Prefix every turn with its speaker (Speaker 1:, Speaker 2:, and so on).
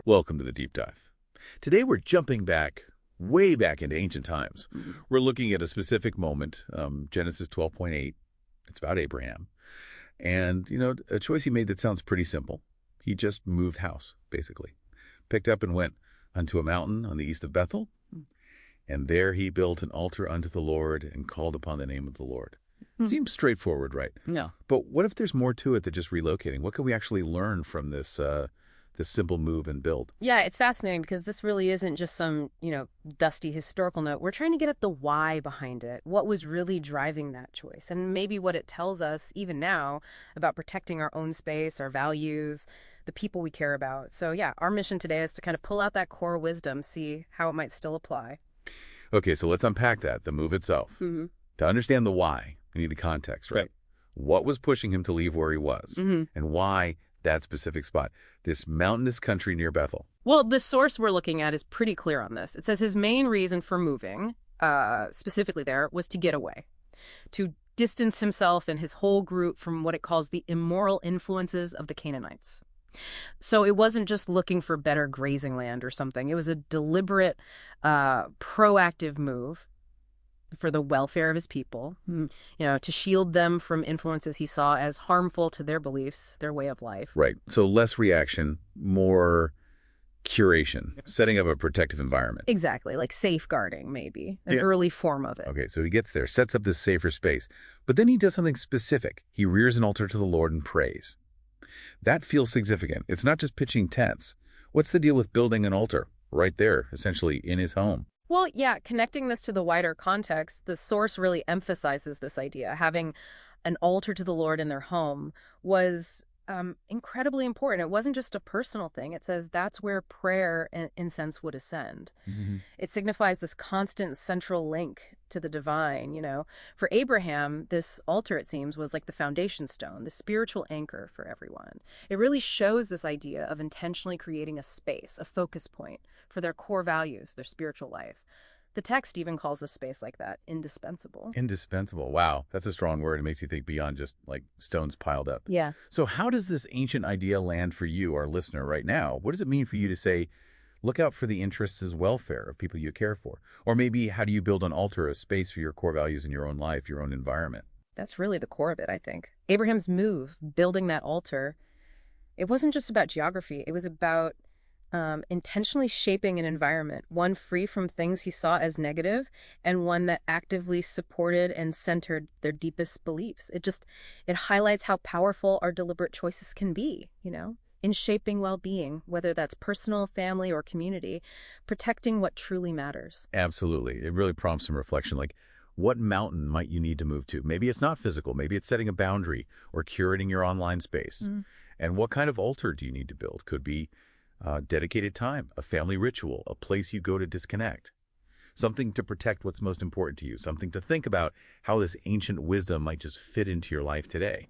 Speaker 1: Welcome to the Deep Dive. Today we're jumping back, way back into ancient times. We're looking at a specific moment, Genesis 12:8. It's about Abraham. And, a choice he made that sounds pretty simple. He just moved house, basically. Picked up and went unto a mountain on the east of Bethel. And there he built an altar unto the Lord and called upon the name of the Lord. Seems straightforward, right?
Speaker 2: No.
Speaker 1: But what if there's more to it than just relocating? What can we actually learn from this simple move and build?
Speaker 2: Yeah, it's fascinating because this really isn't just some, dusty historical note. We're trying to get at the why behind it. What was really driving that choice? And maybe what it tells us, even now, about protecting our own space, our values, the people we care about. So yeah, our mission today is to kind of pull out that core wisdom, see how it might still apply.
Speaker 1: Okay, so let's unpack that, the move itself. To understand the why, we need the context, right? What was pushing him to leave where he was? And why that specific spot, this mountainous country near Bethel?
Speaker 2: Well, the source we're looking at is pretty clear on this. It says his main reason for moving, specifically there, was to get away, to distance himself and his whole group from what it calls the immoral influences of the Canaanites. So it wasn't just looking for better grazing land or something. It was a deliberate, proactive move for the welfare of his people, to shield them from influences he saw as harmful to their beliefs, their way of life.
Speaker 1: Right. So less reaction, more curation, setting up a protective environment.
Speaker 2: Exactly, like safeguarding, maybe, an early form of it.
Speaker 1: Okay, so he gets there, sets up this safer space, but then he does something specific. He rears an altar to the Lord and prays. That feels significant. It's not just pitching tents. What's the deal with building an altar right there, essentially in his home?
Speaker 2: Well, yeah, connecting this to the wider context, the source really emphasizes this idea. Having an altar to the Lord in their home was incredibly important. It wasn't just a personal thing. It says that's where prayer and incense would ascend. It signifies this constant central link to the divine, For Abraham, this altar, it seems, was like the foundation stone, the spiritual anchor for everyone. It really shows this idea of intentionally creating a space, a focus point for their core values, their spiritual life. The text even calls a space like that indispensable.
Speaker 1: Indispensable. Wow. That's a strong word. It makes you think beyond just like stones piled up.
Speaker 2: Yeah.
Speaker 1: So how does this ancient idea land for you, our listener, right now? What does it mean for you to say, look out for the interests as welfare of people you care for? Or maybe how do you build an altar, a space for your core values in your own life, your own environment?
Speaker 2: That's really the core of it, I think. Abraham's move, building that altar, it wasn't just about geography. It was about intentionally shaping an environment, one free from things he saw as negative and one that actively supported and centered their deepest beliefs. It highlights how powerful our deliberate choices can be, in shaping well-being, whether that's personal, family, or community, protecting what truly matters.
Speaker 1: Absolutely. It really prompts some reflection, like what mountain might you need to move to? Maybe it's not physical. Maybe it's setting a boundary or curating your online space. And what kind of altar do you need to build? Could be dedicated time, a family ritual, a place you go to disconnect, something to protect what's most important to you, something to think about how this ancient wisdom might just fit into your life today.